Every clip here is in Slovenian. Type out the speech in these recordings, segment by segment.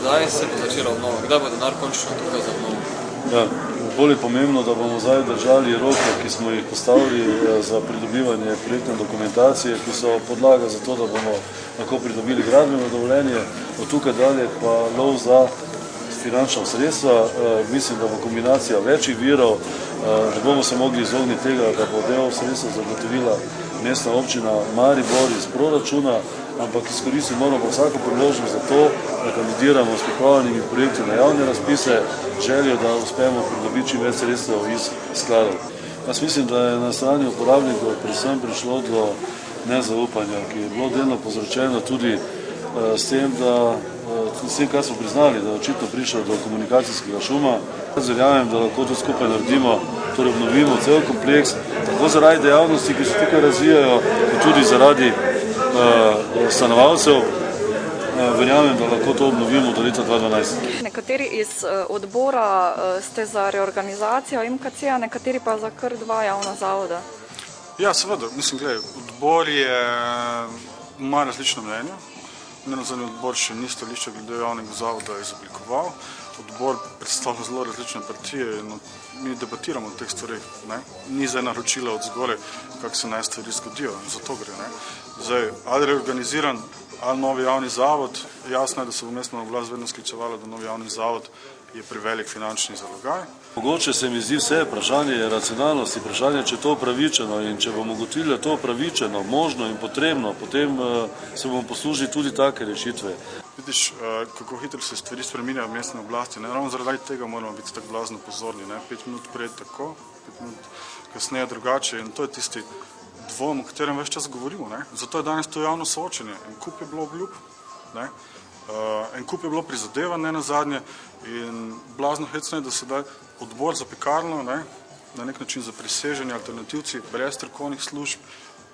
kdaj se bo začela obnova, kdaj bo denar končno tukaj za obnovo? Ja, bolj je pomembno, da bomo zdaj držali roke, ki smo jih postavili za pridobivanje projektne dokumentacije, ki so podlaga za to, da bomo lahko pridobili gradbeno dovoljenje, od tukaj dalje pa lov za finančna sredstva. Mislim, da bo kombinacija večjih virov, ne bomo se mogli izogniti tega, da bo del sredstva zagotovila mestna občina Maribor iz proračuna, ampak izkoristiti moramo vsako priložnost za to, da kandidiramo s pripravljenimi projekti na javne razpise, željo, da uspemo pridobiti čim več sredstev iz skladov. Jaz mislim, da je na strani uporabnikov predvsem prišlo do nezaupanja, ki je bilo delno povzročeno tudi s tem, kar smo priznali, da je očitno prišlo do komunikacijskega šuma. Jaz verjamem, da lahko to skupaj naredimo, torej obnovimo cel kompleks, tako zaradi dejavnosti, ki se tukaj razvijajo, kot tudi zaradi stanovalcev. Verjamem, da lahko to obnovimo do leta 2012. Nekateri iz odbora ste za reorganizacijo MKC-a, nekateri pa za kar dva javna zavoda. Ja, seveda. Mislim, gledaj, odbor ima različno mnenje. Nenazadnje odbor še ni stališče glede javnega zavoda izoblikoval. Odbor predstavlja zelo različne partije in mi debatiramo o teh stvarih. Ni zdaj naročila od zgore, kako se naj stvari zgodijo. Zato gre. Zdaj, ali reorganiziran, ali novi javni zavod, jasno je, da se bo mestna oblast vedno sklicevala, da novi javni zavod je prevelik finančni zalogaj. Mogoče se mi zdi vse vprašanje racionalnosti, vprašanje, če je to upravičeno in če bomo ugotovili, da je to upravičeno, možno in potrebno, potem se bomo poslužili tudi take rešitve. Vidiš, kako hitro se stvari spreminjajo v mestne oblasti. Ravno zaradi tega moramo biti tako blazno pozorni. 5 minut prej tako, 5 minut kasneje drugače in to je tisti dvom, o katerem več čas govorimo. Zato je danes to javno soočenje. En kup je bilo obljub, en kup je bilo prizadevan, ne nazadnje, in blazno hecno je, da se da odbor za Pekarno, na nek način za priseženi alternativci, brez strokovnih služb,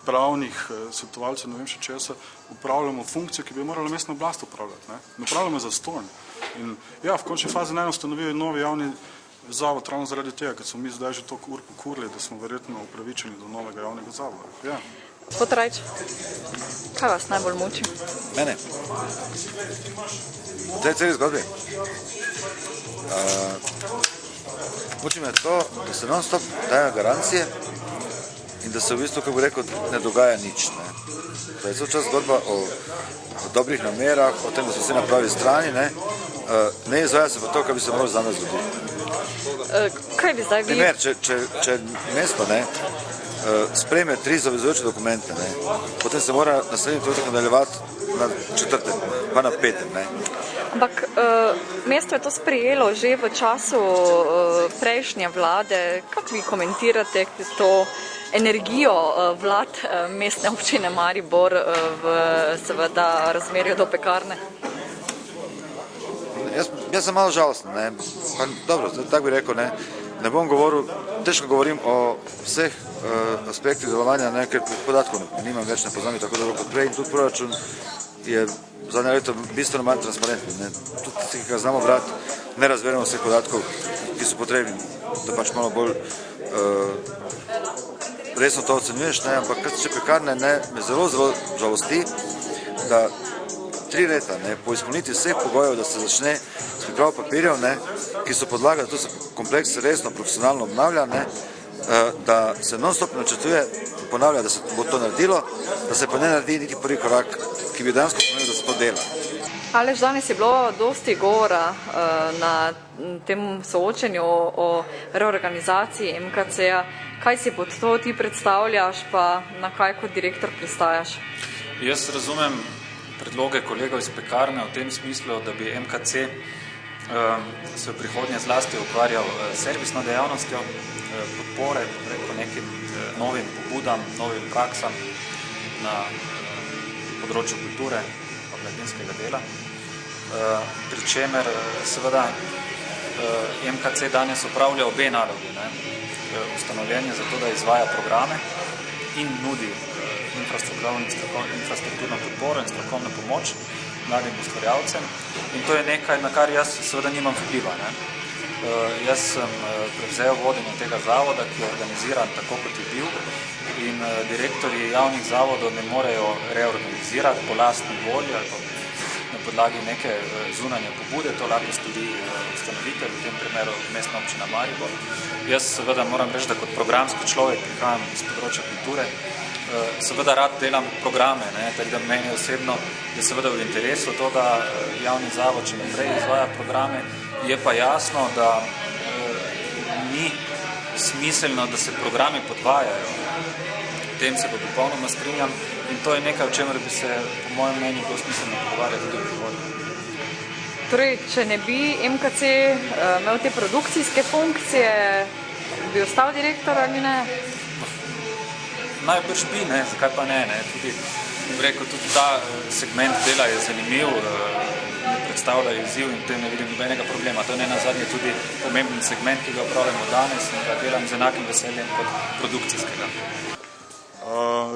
pravnih svetovalcev, ne vem še česa, upravljamo funkcije, ki bi morala mestna oblast upravljati. Ne upravljamo zastonj. In ja, v končni fazi naj ustanovijo novi javni zavod, ravno zaradi tega, ker smo mi zdaj že toliko ur pokurili, da smo verjetno upravičeni do novega javnega zavoda. Ja. Gospod Rajč, kaj vas najbolj muči? Mene? V tej celi zgodbi? Muči me to, da se non-stop dajo garancije in da se v bistvu, kako bi rekel, ne dogaja nič. Da je cel čas zgodba o dobrih namerah, o tem, da so vse na pravi strani, ne izvaja se pa to, kar bi se moralo za nas zgoditi. Kaj bi zdaj vi? Primer, če mesto sprejme 3 zavezujoče dokumente, potem se mora naslednji trenutek nadaljevati na 4. pa na 5. Ampak mesto je to sprejelo že v času prejšnje vlade. Kako vi komentirate to energijo vlad mestne občine Maribor v seveda razmerju do Pekarne? Jaz sem malo žalosten. Dobro, tako bi rekel, ne bom govoril, težko govorim o vseh aspektih delovanja, ker podatkov nimam več, ne poznam tako dobro kot prej in tudi proračun je zadnje leto bistveno manj transparentni. Tudi ki ga znamo brati, ne razverjamo vseh podatkov, ki so potrebni, da pač malo bolj resno to ocenjuješ, ampak kar se tiče Pekarne, me zelo žalosti, da 3 leta po izpolnitvi vseh pogojev, da se začne s pripravo papirjev, ki so podlaga, da to se kompleks resno, profesionalno obnavlja, da se non-stop načrtuje in ponavlja, da se bo to naredilo, da se pa ne naredi niti prvi korak, ki bi dejansko pomenil, da se to dela. Aleš, danes je bilo dosti govora na tem soočenju o reorganizaciji MKC-a. Kaj si pod to ti predstavljaš, pa na kaj kot direktor pristajaš? Jaz razumem predloge kolegov iz Pekarne v tem smislu, da bi MKC se v prihodnje zlasti ukvarjal servisno dejavnostjo, podpore preko nekim novim pobudam, novim praksam na področju kulture in mladinskega dela. Pri čemer seveda MKC danes upravlja obe nalogi. Ustanovljen je zato, da izvaja programe in nudi infrastrukturno podporo in strokovno pomoč mladim ustvarjalcem. In to je nekaj, na kar jaz seveda nimam vpliva. Jaz sem prevzel vodenje tega zavoda, ki je organiziran tako, kot je bil, in direktorji javnih zavodov ne morejo reorganizirati po lastni volji ali na podlagi neke zunanje pobude, to lahko stori ustanovitelj, v tem primeru Mestna občina Maribor. Jaz seveda moram reči, da kot programski človek prihajam iz področja kulture, seveda rad delam programe, tako da meni osebno je seveda v interesu to, da javni zavod še naprej izvaja programe, je pa jasno, da ni smiselno, da se programi podvajajo. V tem se pa popolnoma strinjam in to je nekaj, o čemer bi se po mojem mnenju bilo smiselno pogovarjati tudi v prihodnje. Torej, če ne bi MKC imel te produkcijske funkcije, bi ostal direktor ali ne? Najbrž bi, zakaj pa ne. Tudi, rekel, tudi ta segment dela je zanimiv, predstavlja izziv in v tem ne vidim nobenega problema. To je nenazadnje tudi pomemben segment, ki ga opravljamo danes in ga delam z enakim veseljem kot produkcijskega.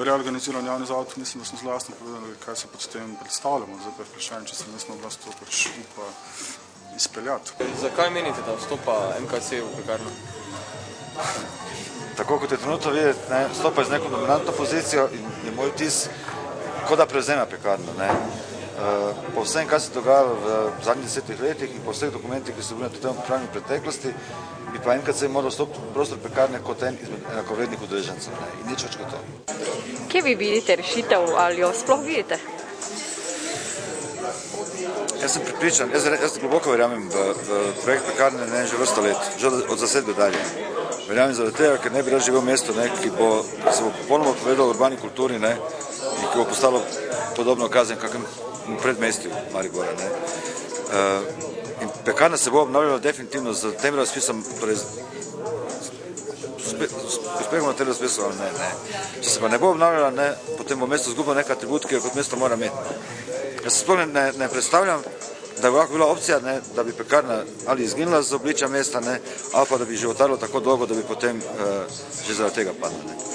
Reorganiziran javni zavod, mislim, da smo zelo jasno povedali, kaj se pod tem predstavljamo. Zdaj pa je vprašanje, če se mestna oblast to pač upa izpeljati. Zakaj menite, da vstopa MKC v Pekarno? Tako kot je trenutno videti, stopa z neko dominantno pozicijo in je moj vtis, kot da prevzema Pekarno. Po vsem, kaj se dogajalo v zadnjih 10 letih in po vseh dokumentih, ki so bili na tem vprašanju v preteklosti, bi pa MKC moral vstopiti v prostor Pekarne kot en izmed enakovrednih udeležencev in nič več kot to. Kje vi vidite rešitev ali jo sploh vidite? Jaz sem pripričan, jaz globoko verjamem v projekt Pekarne že vrsto let, že od zasedbe dalje. Verjamem zaradi tega, ker ne bi rad živel v mestu, ki se bo popolnoma odpovedalo urbani kulturi in ki bo postalo podobno kazen kakem predmestju Maribora. In Pekarna se bo obnovljala definitivno z tem razpisom, torej uspehom na tem razpisu, ali ne. Če se pa ne bo obnovljala, potem bo mesto izgubilo nek atribut, ki jo kot mesto mora imeti. Jaz se sploh ne predstavljam, da bi lahko bila opcija, da bi Pekarna ali izginila z obličja mesta, ali pa da bi životarilo tako dolgo, da bi potem že zaradi tega padla.